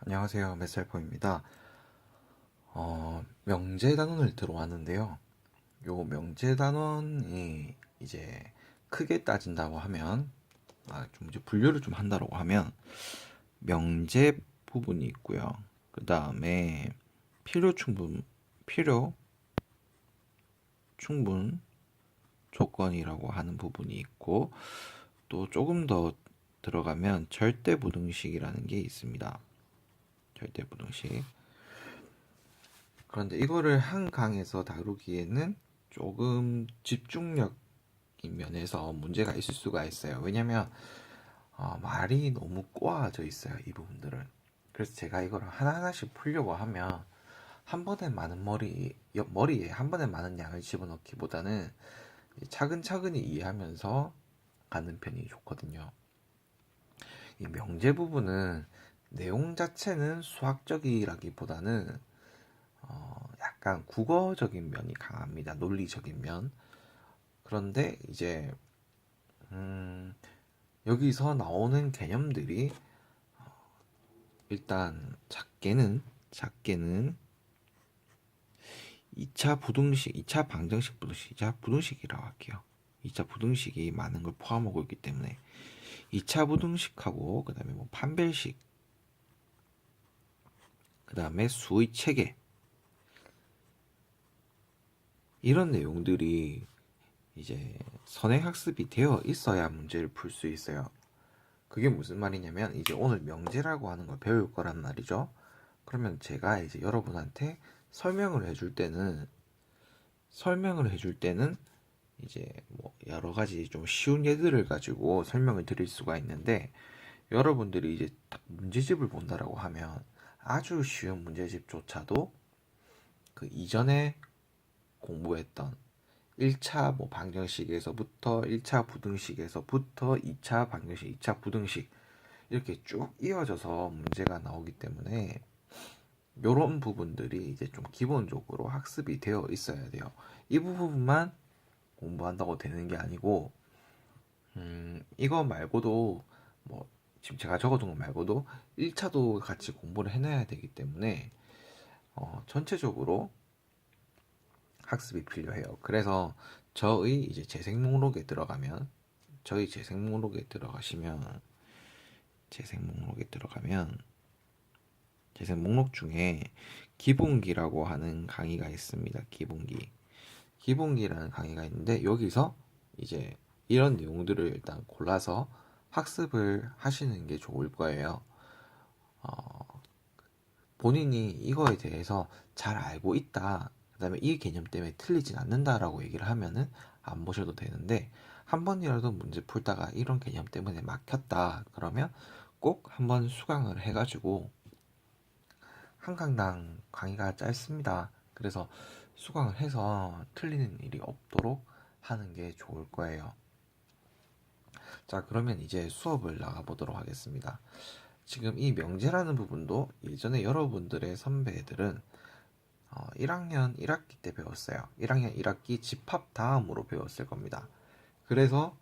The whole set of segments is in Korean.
안녕하세요. 메셀포입니다. 명제단원을 들어왔는데요. 요 명제단원이 이제 크게 따진다고 하면, 좀 이제 분류를 좀 한다고 하면, 명제 부분이 있고요. 그 다음에 필요 충분 조건이라고 하는 부분이 있고, 또 조금 더 들어가면 절대부등식이라는 게 있습니다. 절대부등식. 그런데 이거를 한 강에서 다루기에는 조금 집중력인 면에서 문제가 있을 수가 있어요. 왜냐면 말이 너무 꼬아져 있어요, 이 부분들은. 그래서 제가 이걸 하나하나씩 풀려고 하면 한 번에 많은 머리에 한 번에 많은 양을 집어넣기보다는 차근차근히 이해하면서 가는 편이 좋거든요. 이 명제 부분은 내용 자체는 수학적이라기보다는 약간 국어적인 면이 강합니다. 논리적인 면. 그런데 이제 여기서 나오는 개념들이 일단 작게는 2차 부등식, 2차 방정식 부등식, 2차 부등식이라고 할게요. 2차 부등식이 많은 걸 포함하고 있기 때문에 2차 부등식하고 그다음에 뭐 판별식, 그다음에 수의 체계 이런 내용들이 이제 선행학습이 되어 있어야 문제를 풀 수 있어요. 그게 무슨 말이냐면 이제 오늘 명제라고 하는 걸 배울 거란 말이죠. 그러면 제가 이제 여러분한테 설명을 해줄 때는 이제 뭐 여러 가지 좀 쉬운 예들을 가지고 설명을 드릴 수가 있는데, 여러분들이 이제 문제집을 본다라고 하면 아주 쉬운 문제집조차도 그 이전에 공부했던 1차 뭐 방정식에서부터 1차 부등식에서부터 2차 방정식, 2차 부등식 이렇게 쭉 이어져서 문제가 나오기 때문에 이런 부분들이 이제 좀 기본적으로 학습이 되어 있어야 돼요. 이 부분만 공부한다고 되는 게 아니고, 이거 말고도 뭐 지금 제가 적어둔 거 말고도 1차도 같이 공부를 해놔야 되기 때문에 전체적으로 학습이 필요해요. 그래서 저의 이제 재생 목록에 들어가면 저희 재생 목록에 들어가시면 재생 목록에 들어가면 재생 목록 중에 기본기라고 하는 강의가 있습니다. 기본기라는 강의가 있는데 여기서 이제 이런 내용들을 일단 골라서 학습을 하시는 게 좋을 거예요. 본인이 이거에 대해서 잘 알고 있다, 그 다음에 이 개념 때문에 틀리진 않는다라고 얘기를 하면은 안 보셔도 되는데, 한 번이라도 문제 풀다가 이런 개념 때문에 막혔다 그러면 꼭 한번 수강을 해가지고, 한 강당 강의가 짧습니다. 그래서 수강을 해서 틀리는 일이 없도록 하는 게 좋을 거예요. 자, 그러면 이제 수업을 나가보도록 하겠습니다. 지금 이 명제라는 부분도 예전에 여러분들의 선배들은 1학년 1학기 때 배웠어요. 1학년 1학기 집합 다음으로 배웠을 겁니다. 그래서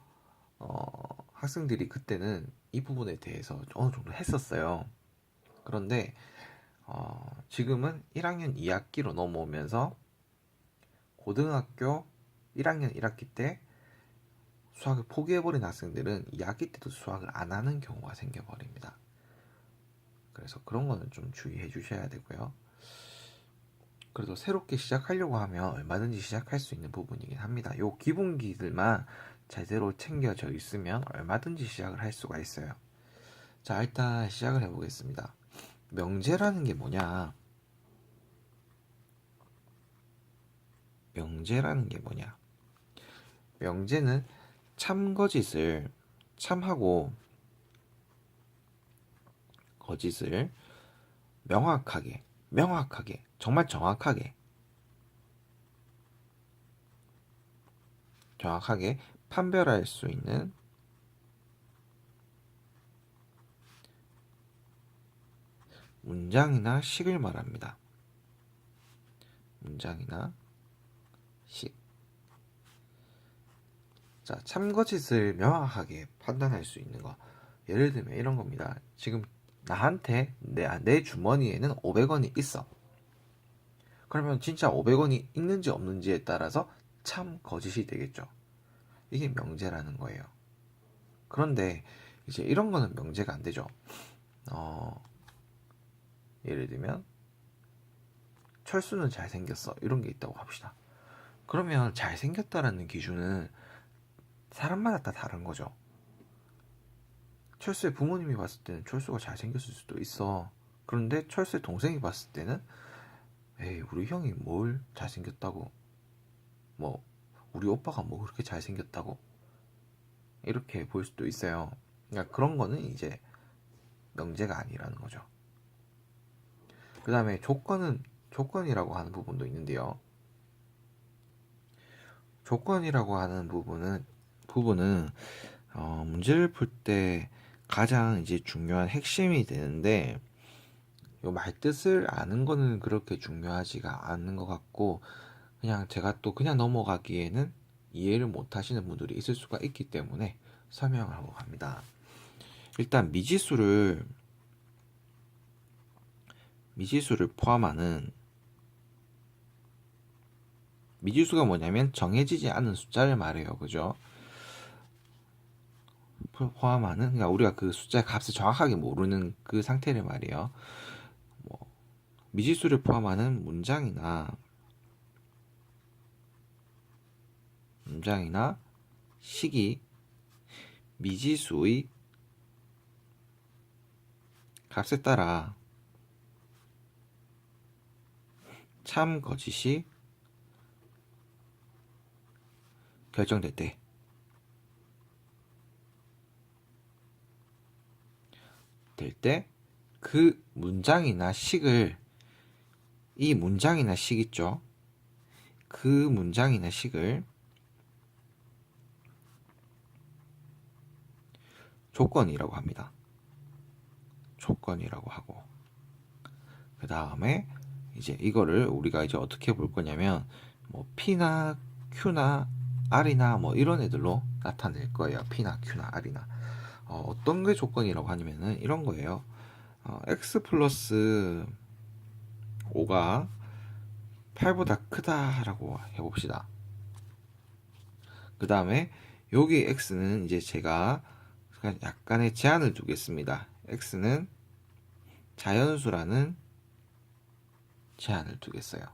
학생들이 그때는 이 부분에 대해서 어느 정도 했었어요. 그런데 지금은 1학년 2학기로 넘어오면서 고등학교 1학년 1학기 때 수학을 포기해버린 학생들은 2학기 때도 수학을 안 하는 경우가 생겨버립니다. 그래서 그런 거는 좀 주의해 주셔야 되고요. 그래도 새롭게 시작하려고 하면 얼마든지 시작할 수 있는 부분이긴 합니다. 요 기본기들만 제대로 챙겨져 있으면 얼마든지 시작을 할 수가 있어요. 자, 일단 시작을 해보겠습니다. 명제라는 게 뭐냐? 명제라는 게 뭐냐? 명제는 참거짓을 참하고 거짓을 명확하게, 정말 정확하게 판별할 수 있는 문장이나 식을 말합니다. 문장이나 식. 자, 참거짓을 명확하게 판단할 수 있는 거. 예를 들면 이런 겁니다. 지금 나한테 내 주머니에는 500원이 있어. 그러면 진짜 500원이 있는지 없는지에 따라서 참 거짓이 되겠죠. 이게 명제라는 거예요. 그런데 이제 이런 거는 명제가 안 되죠. 예를 들면 철수는 잘생겼어 이런 게 있다고 합시다. 그러면 잘생겼다라는 기준은 사람마다 다 다른 거죠. 철수의 부모님이 봤을 때는 철수가 잘생겼을 수도 있어. 그런데 철수의 동생이 봤을 때는 에이 우리 형이 뭘 잘생겼다고, 뭐 우리 오빠가 뭐 그렇게 잘생겼다고 이렇게 볼 수도 있어요. 그러니까 그런 거는 이제 명제가 아니라는 거죠. 그 다음에 조건이라고 하는 부분도 있는데요. 조건이라고 하는 부분은 문제를 풀 때 가장 이제 중요한 핵심이 되는데, 요 말뜻을 아는 거는 그렇게 중요하지가 않는 것 같고, 그냥 제가 또 그냥 넘어가기에는 이해를 못 하시는 분들이 있을 수가 있기 때문에 설명을 하고 갑니다. 일단 미지수를 포함하는, 미지수가 뭐냐면 정해지지 않은 숫자를 말해요. 그죠? 포함하는, 그러니까 우리가 그 숫자의 값을 정확하게 모르는 그 상태를 말해요. 뭐 미지수를 포함하는 문장이나 식이 미지수의 값에 따라 참 거짓이 결정될 때, 그 문장이나 식을, 이 문장이나 식 있죠? 그 문장이나 식을 조건이라고 합니다. 조건이라고 하고, 그 다음에 이제 이거를 우리가 이제 어떻게 볼 거냐면, 뭐 P나 Q나 R이나 뭐 이런 애들로 나타낼 거예요. P나 Q나 R이나. 어떤 게 조건이라고 하냐면은 이런 거예요. X 플러스 5가 8보다 크다라고 해봅시다. 그 다음에 여기 X는 이제 제가 약간의 제한을 두겠습니다. X는 자연수라는 제한을 두겠어요.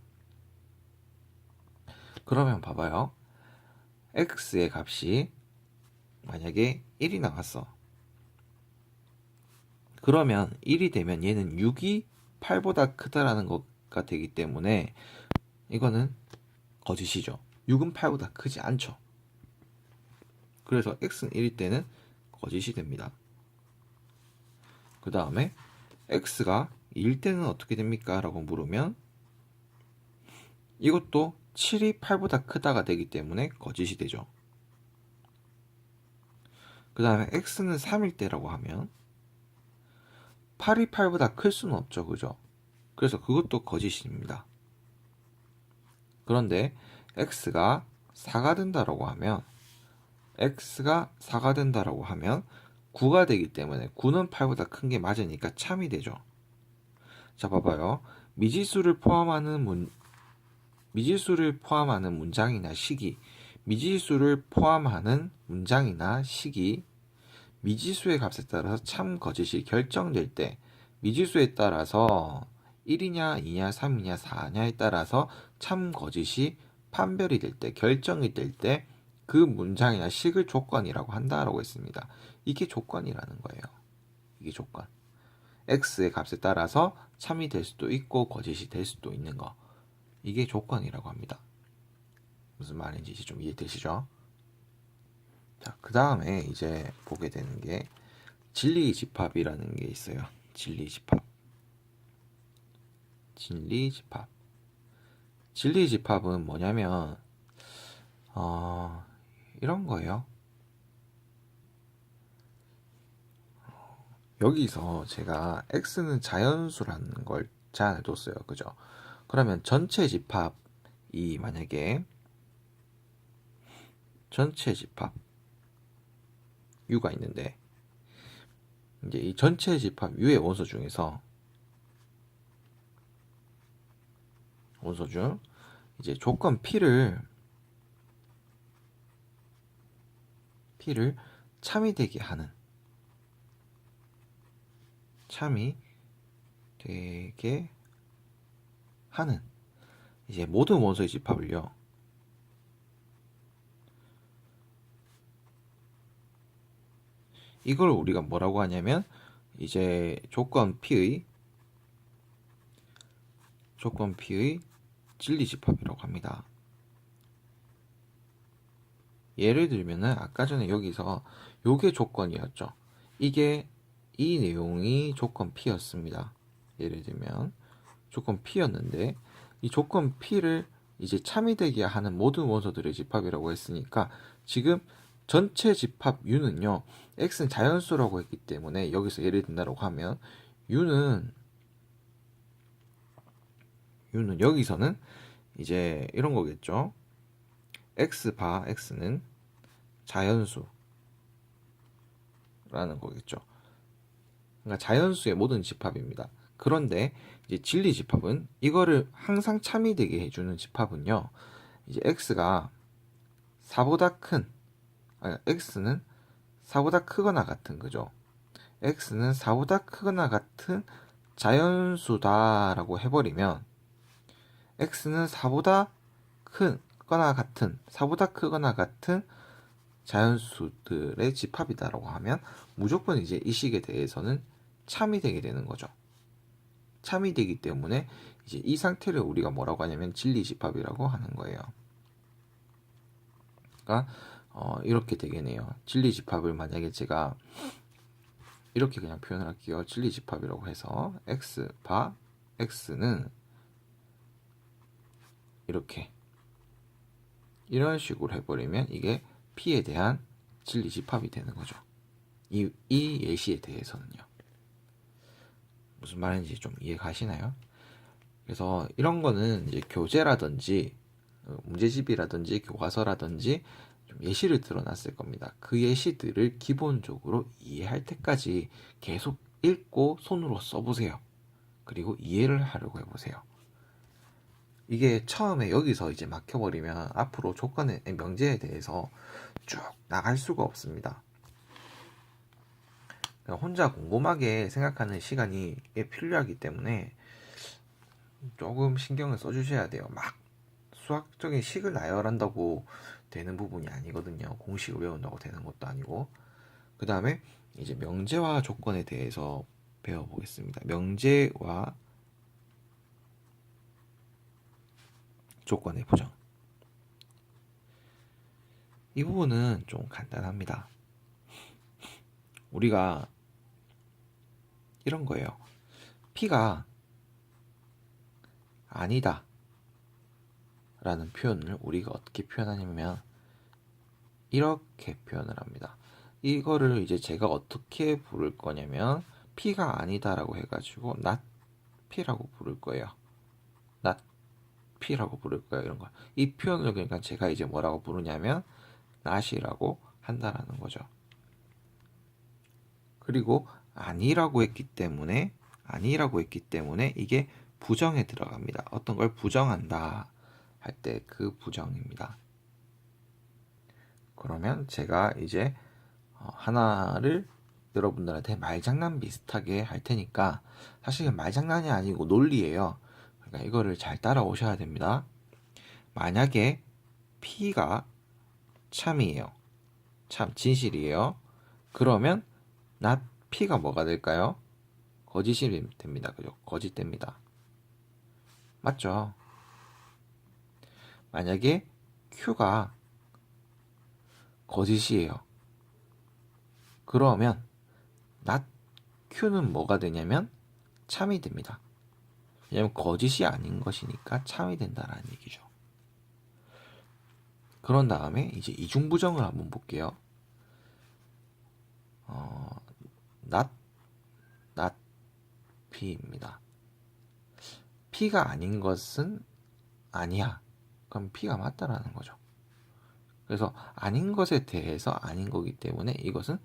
그러면 봐봐요. X의 값이 만약에 1이 나왔어. 그러면 1이 되면 얘는 6이 8보다 크다라는 것가 되기 때문에 이거는 거짓이죠. 6은 8보다 크지 않죠. 그래서 x는 1일 때는 거짓이 됩니다. 그 다음에 x가 2일 때는 어떻게 됩니까? 라고 물으면 이것도 7이 8보다 크다가 되기 때문에 거짓이 되죠. 그 다음에 x는 3일 때라고 하면 8이 8보다 클 수는 없죠. 그죠? 그래서 그것도 거짓입니다. 그런데 x가 4가 된다라고 하면 9가 되기 때문에 9는 8보다 큰 게 맞으니까 참이 되죠. 자, 봐봐요. 미지수를 포함하는 문장이나 식이 미지수의 값에 따라서 참 거짓이 결정될 때, 미지수에 따라서 1이냐 2냐 3이냐 4냐에 따라서 참 거짓이 판별이 될 때, 결정이 될 때 그 문장이나 식을 조건이라고 한다라고 했습니다. 이게 조건이라는 거예요. 이게 조건. x의 값에 따라서 참이 될 수도 있고 거짓이 될 수도 있는 거. 이게 조건이라고 합니다. 무슨 말인지 이제 좀 이해되시죠? 자, 그 다음에 이제 보게 되는 게 진리집합이라는 게 있어요. 진리집합은 뭐냐면 이런 거예요. 여기서 제가 x는 자연수라는 걸 제한을 뒀어요. 그죠? 그러면 전체 집합이 만약에 전체 집합 u가 있는데 이제 이 전체 집합 U의 원소 중에서 원소 중 이제 조건 P를 참이 되게 하는 이제 모든 원소의 집합을요. 이걸 우리가 뭐라고 하냐면 이제 조건 P의 진리 집합이라고 합니다. 예를 들면은 아까 전에 여기서 요게 조건이었죠. 이 내용이 조건 P였습니다. 예를 들면 조건 P였는데 이 조건 P를 이제 참이 되게 하는 모든 원소들의 집합이라고 했으니까 지금 전체 집합 U는요. X는 자연수라고 했기 때문에 여기서 예를 든다고 하면 U는 여기서는 이제 이런 거겠죠. X는 자연수라는 거겠죠. 그러니까 자연수의 모든 집합입니다. 그런데 이제 진리 집합은 이거를 항상 참이 되게 해주는 집합은요. 이제 X가 4보다 큰, X는 4보다 크거나 같은 거죠. X는 4보다 크거나 같은 자연수다라고 해버리면 X는 4보다 크거나 같은 자연수들의 집합이다라고 하면 무조건 이제 이 식에 대해서는 참이 되게 되는 거죠. 참이 되기 때문에 이제 이 상태를 우리가 뭐라고 하냐면 진리 집합이라고 하는 거예요. 그러니까 이렇게 되겠네요. 진리 집합을 만약에 제가 이렇게 그냥 표현을 할게요. 진리 집합이라고 해서 X는 이렇게 이런 식으로 해버리면 이게 P에 대한 진리 집합이 되는 거죠. 이 예시에 대해서는요. 무슨 말인지 좀 이해가시나요? 그래서 이런 거는 이제 교재라든지 문제집이라든지 교과서라든지 좀 예시를 들어놨을 겁니다. 그 예시들을 기본적으로 이해할 때까지 계속 읽고 손으로 써보세요. 그리고 이해를 하려고 해보세요. 이게 처음에 여기서 이제 막혀버리면 앞으로 조건의 명제에 대해서 쭉 나갈 수가 없습니다. 혼자 곰곰하게 생각하는 시간이 필요하기 때문에 조금 신경을 써주셔야 돼요. 막 수학적인 식을 나열한다고 되는 부분이 아니거든요. 공식을 외운다고 되는 것도 아니고. 그 다음에 이제 명제와 조건에 대해서 배워보겠습니다. 명제와 조건의 부정. 이 부분은 좀 간단합니다. 우리가 이런 거예요. P가 아니다 라는 표현을 우리가 어떻게 표현하냐면 이렇게 표현을 합니다. 이거를 이제 제가 어떻게 부를 거냐면 P가 아니다 라고 해가지고 not P라고 부를 거예요. not P라고 부를 거예요. 이런 거. 이 표현을 그러니까 제가 이제 뭐라고 부르냐면 not이라고 한다라는 거죠. 그리고 아니라고 했기 때문에 이게 부정에 들어갑니다. 어떤 걸 부정한다 할 때 그 부정입니다. 그러면 제가 이제 하나를 여러분들한테 말장난 비슷하게 할 테니까 사실 말장난이 아니고 논리예요. 그러니까 이거를 잘 따라오셔야 됩니다. 만약에 P가 참이에요. 참 진실이에요. 그러면 not P가 뭐가 될까요? 거짓이 됩니다. 그죠? 거짓됩니다. 맞죠? 만약에 Q가 거짓이에요. 그러면 not Q는 뭐가 되냐면 참이 됩니다. 왜냐면 거짓이 아닌 것이니까 참이 된다라는 얘기죠. 그런 다음에 이제 이중부정을 한번 볼게요. not P입니다. P가 아닌 것은 아니야. 그럼 P가 맞다라는 거죠. 그래서 아닌 것에 대해서 아닌 거기 때문에 이것은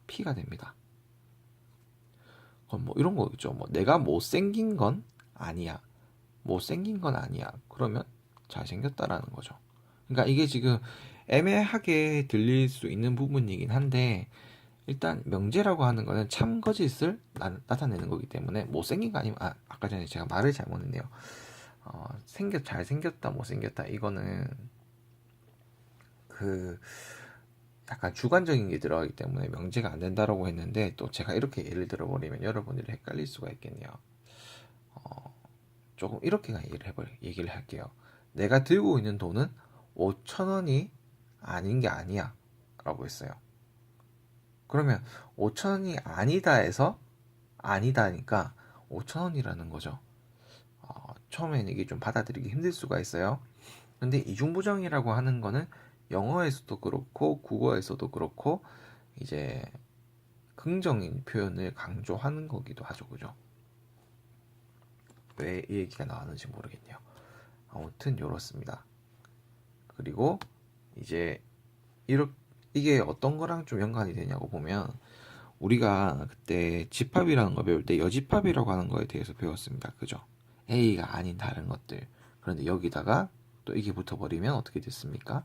P가 됩니다. 그럼 뭐 이런 거겠죠. 뭐 내가 못생긴 건 아니야. 못생긴 건 아니야. 그러면 잘생겼다라는 거죠. 그러니까 이게 지금 애매하게 들릴 수 있는 부분이긴 한데 일단 명제라고 하는 거는 참 거짓을 나타내는 거기 때문에 못생긴 거 아니면 아까 전에 제가 말을 잘못했네요. 잘생겼다 못생겼다 이거는 그 약간 주관적인 게 들어가기 때문에 명제가 안 된다라고 했는데 또 제가 이렇게 예를 들어버리면 여러분들이 헷갈릴 수가 있겠네요. 조금 이렇게 얘기를 할게요. 내가 들고 있는 돈은 5천 원이 아닌 게 아니야 라고 했어요. 그러면 5천 원이 아니다 해서 아니다니까 5천 원이라는 거죠. 처음에는 이게 좀 받아들이기 힘들 수가 있어요. 근데 이중부정이라고 하는 거는 영어에서도 그렇고 국어에서도 그렇고 이제 긍정인 표현을 강조하는 거기도 하죠. 그죠? 왜 이 얘기가 나왔는지 모르겠네요. 아무튼 이렇습니다. 그리고 이제 이게 어떤 거랑 좀 연관이 되냐고 보면 우리가 그때 집합이라는 거 배울 때 여집합이라고 하는 거에 대해서 배웠습니다. 그죠? A가 아닌 다른 것들. 그런데 여기다가 또 이게 붙어버리면 어떻게 됐습니까?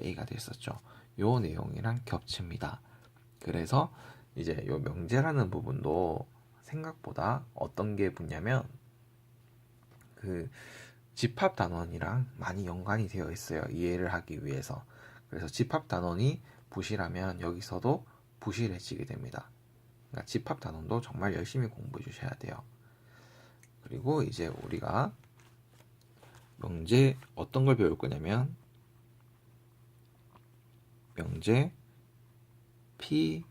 A가 됐었죠. 요 내용이랑 겹칩니다. 그래서 이제 요 명제라는 부분도 생각보다 어떤 게 붙냐면 그 집합 단원이랑 많이 연관이 되어 있어요. 이해를 하기 위해서. 그래서 집합 단원이 부실하면 여기서도 부실해지게 됩니다. 그러니까 집합 단원도 정말 열심히 공부해 주셔야 돼요. 그리고 이제 우리가 명제 어떤 걸 배울 거냐면 명제 P,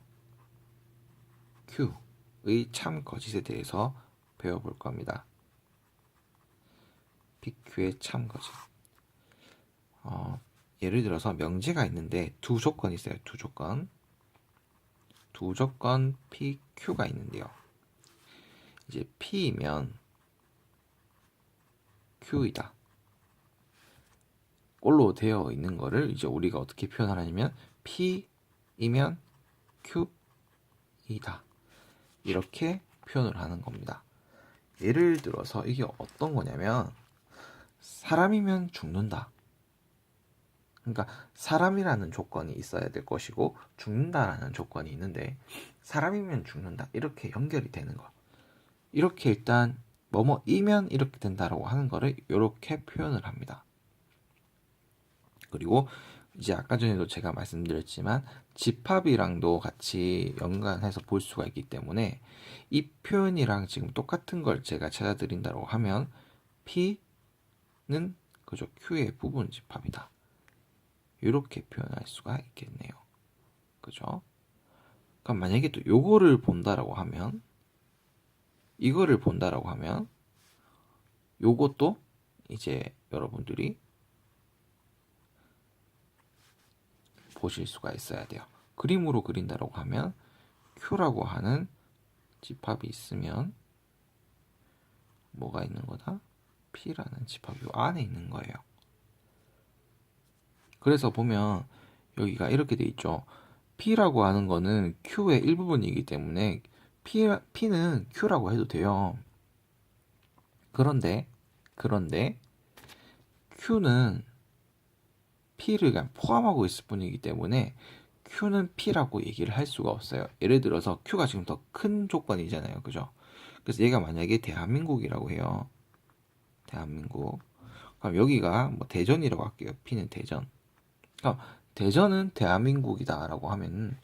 Q의 참 거짓에 대해서 배워볼 겁니다. PQ의 참 거짓. 예를 들어서 명제가 있는데 두 조건이 있어요. 두 조건 PQ가 있는데요. 이제 P이면 Q이다. 꼴로 되어 있는 거를 이제 우리가 어떻게 표현하냐면 P이면 Q이다. 이렇게 표현을 하는 겁니다. 예를 들어서 이게 어떤 거냐면 사람이면 죽는다. 그러니까 사람이라는 조건이 있어야 될 것이고 죽는다라는 조건이 있는데 사람이면 죽는다. 이렇게 연결이 되는 거. 이렇게 일단 뭐뭐이면 이렇게 된다라고 하는 거를 이렇게 표현을 합니다. 그리고 이제 아까 전에도 제가 말씀드렸지만 집합이랑도 같이 연관해서 볼 수가 있기 때문에 이 표현이랑 지금 똑같은 걸 제가 찾아드린다고 하면 P는 그저 Q의 부분 집합이다. 이렇게 표현할 수가 있겠네요. 그죠? 그럼 만약에 또 요거를 본다라고 하면 이거를 본다라고 하면 요것도 이제 여러분들이 보실 수가 있어야 돼요. 그림으로 그린다라고 하면 Q라고 하는 집합이 있으면 뭐가 있는 거다? P라는 집합이 요 안에 있는 거예요. 그래서 보면 여기가 이렇게 돼 있죠. P라고 하는 거는 Q의 일부분이기 때문에 P는 Q라고 해도 돼요. 그런데 Q는 P를 그냥 포함하고 있을 뿐이기 때문에 Q는 P라고 얘기를 할 수가 없어요. 예를 들어서 Q가 지금 더 큰 조건이잖아요. 그죠? 그래서 얘가 만약에 대한민국이라고 해요. 대한민국. 그럼 여기가 뭐 대전이라고 할게요. P는 대전. 그럼 대전은 대한민국이다라고 하면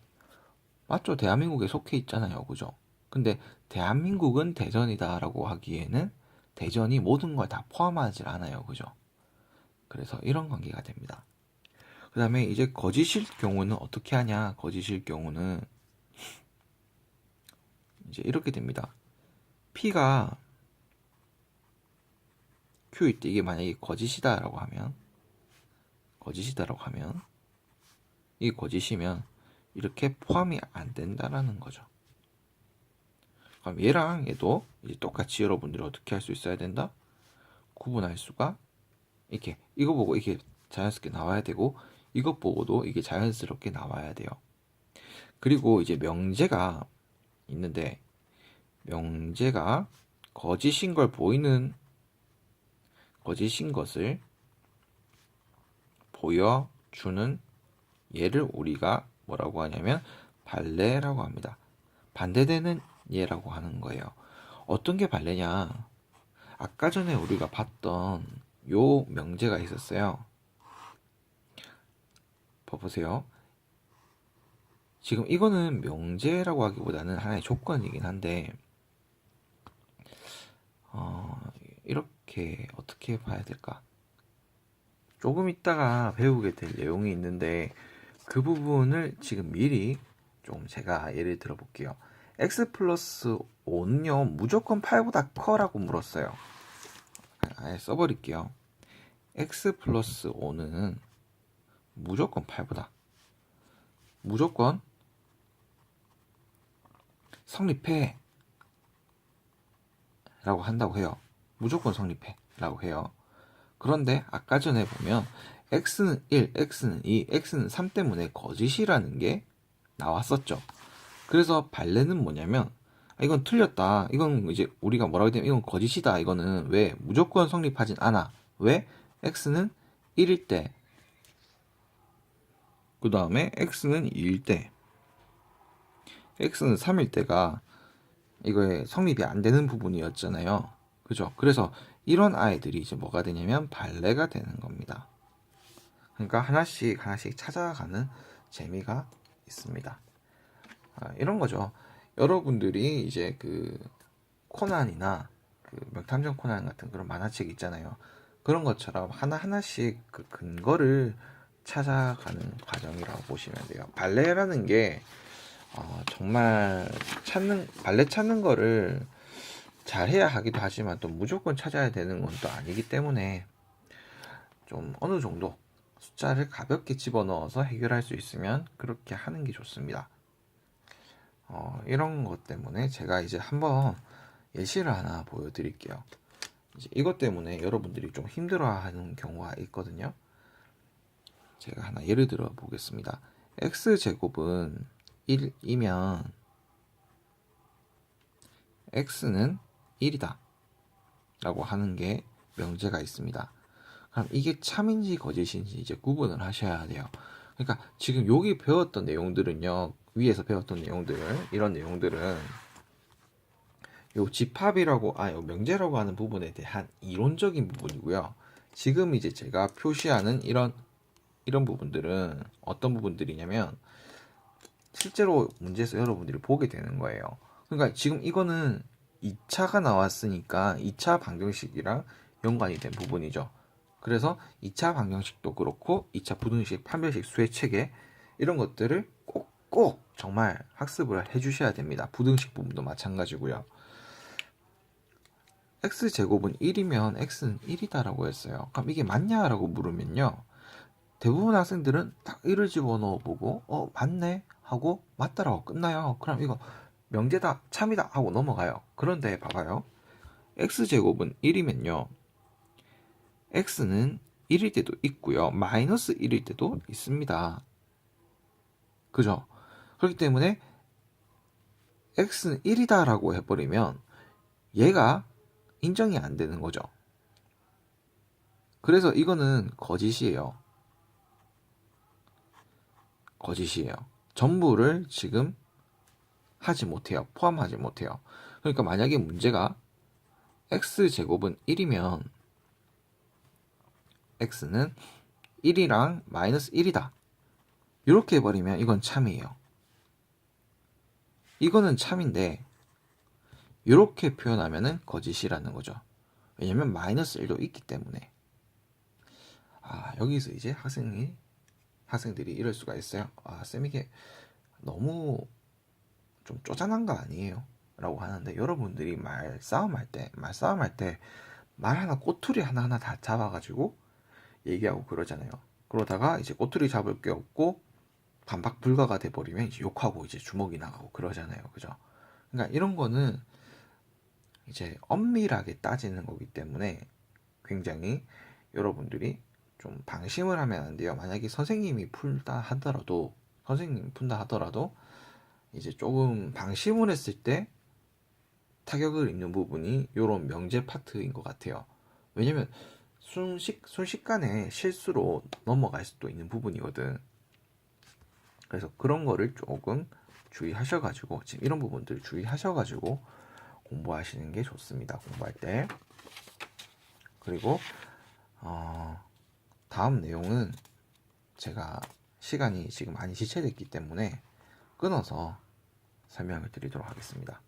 맞죠? 대한민국에 속해 있잖아요. 그죠? 근데 대한민국은 대전이다라고 하기에는 대전이 모든 걸 다 포함하지 않아요. 그죠? 그래서 이런 관계가 됩니다. 그 다음에 이제 거짓일 경우는 어떻게 하냐? 거짓일 경우는 이제 이렇게 됩니다. P가 Q일 때 이게 만약에 거짓이다라고 하면 이게 거짓이면 이렇게 포함이 안 된다라는 거죠. 그럼 얘랑 얘도 이제 똑같이 여러분들이 어떻게 할 수 있어야 된다? 구분할 수가 이렇게 이거 보고 이게 자연스럽게 나와야 되고 이것 보고도 이게 자연스럽게 나와야 돼요. 그리고 이제 명제가 있는데 명제가 거짓인 것을 보여주는 예를 우리가 뭐라고 하냐면 발레라고 합니다. 반대되는 예라고 하는 거예요. 어떤 게 발레냐? 아까 전에 우리가 봤던 요 명제가 있었어요. 봐보세요. 지금 이거는 명제라고 하기보다는 하나의 조건이긴 한데 이렇게 어떻게 봐야 될까? 조금 있다가 배우게 될 내용이 있는데 그 부분을 지금 미리 좀 제가 예를 들어 볼게요. x 플러스 5는요 무조건 8보다 커라고 물었어요. 아예 써버릴게요. x 플러스 5는 무조건 8보다 무조건 성립해 라고 한다고 해요. 무조건 성립해 라고 해요. 그런데 아까 전에 보면 x는 1, x는 2, x는 3 때문에 거짓이라는 게 나왔었죠. 그래서 발레는 뭐냐면 이건 틀렸다. 이건 이제 우리가 뭐라고 하면 이건 거짓이다. 이거는 왜 무조건 성립하진 않아. 왜? x는 1일 때, 그 다음에 x는 2일 때, x는 3일 때가 이거에 성립이 안 되는 부분이었잖아요. 그죠? 그래서 이런 아이들이 이제 뭐가 되냐면 발레가 되는 겁니다. 그러니까 하나씩 찾아가는 재미가 있습니다. 이런 거죠. 여러분들이 이제 그 코난이나 그 명탐정 코난 같은 그런 만화책 있잖아요. 그런 것처럼 하나하나씩 그 근거를 찾아가는 과정이라고 보시면 돼요. 발레라는 게 정말 발레 찾는 거를 잘해야 하기도 하지만 또 무조건 찾아야 되는 건 또 아니기 때문에 좀 어느 정도 숫자를 가볍게 집어넣어서 해결할 수 있으면 그렇게 하는 게 좋습니다. 이런 것 때문에 제가 이제 한번 예시를 하나 보여드릴게요. 이제 이것 때문에 여러분들이 좀 힘들어하는 경우가 있거든요. 제가 하나 예를 들어 보겠습니다. x제곱은 1이면 x는 1이다 라고 하는 게 명제가 있습니다. 그럼 이게 참인지 거짓인지 이제 구분을 하셔야 돼요. 그러니까 지금 여기 배웠던 내용들은요, 위에서 배웠던 내용들은, 이런 내용들은 요 집합이라고, 요 명제라고 하는 부분에 대한 이론적인 부분이고요. 지금 이제 제가 표시하는 이런 부분들은 어떤 부분들이냐면 실제로 문제에서 여러분들이 보게 되는 거예요. 그러니까 지금 이거는 2차가 나왔으니까 2차 방정식이랑 연관이 된 부분이죠. 그래서 2차 방정식도 그렇고 2차 부등식, 판별식, 수의 체계 이런 것들을 꼭 정말 학습을 해주셔야 됩니다. 부등식 부분도 마찬가지고요. x제곱은 1이면 x는 1이다라고 했어요. 그럼 이게 맞냐라고 물으면요. 대부분 학생들은 딱 1을 집어넣어 보고 맞네 하고 맞다라고 끝나요. 그럼 이거 명제다, 참이다 하고 넘어가요. 그런데 봐봐요. x제곱은 1이면요. x는 1일 때도 있고요. 마이너스 1일 때도 있습니다. 그죠? 그렇기 때문에 x는 1이다 라고 해버리면 얘가 인정이 안 되는 거죠. 그래서 이거는 거짓이에요. 전부를 지금 하지 못해요. 포함하지 못해요. 그러니까 만약에 문제가 x제곱은 1이면 x는 1이랑 마이너스 1이다. 이렇게 해버리면 이건 참이에요. 이거는 참인데 이렇게 표현하면은 거짓이라는 거죠. 왜냐면 마이너스 1도 있기 때문에. 여기서 이제 학생들이 이럴 수가 있어요. 쌤 이게 너무 좀 쪼잔한 거 아니에요? 라고 하는데 여러분들이 말싸움할 때 말 하나 꼬투리 하나하나 다 잡아가지고 얘기하고 그러잖아요. 그러다가 이제 꼬투리 잡을 게 없고 반박 불가가 돼버리면 이제 욕하고 이제 주먹이 나가고 그러잖아요. 그죠? 그러니까 이런 거는 이제 엄밀하게 따지는 거기 때문에 굉장히 여러분들이 좀 방심을 하면 안 돼요. 만약에 선생님이 푼다 하더라도 이제 조금 방심을 했을 때 타격을 입는 부분이 요런 명제 파트인 것 같아요. 왜냐면 순식간에 실수로 넘어갈 수도 있는 부분이거든. 그래서 그런 거를 조금 주의하셔가지고, 지금 이런 부분들 주의하셔가지고 공부하시는 게 좋습니다. 공부할 때. 그리고 다음 내용은 제가 시간이 지금 많이 지체됐기 때문에 끊어서 설명을 드리도록 하겠습니다.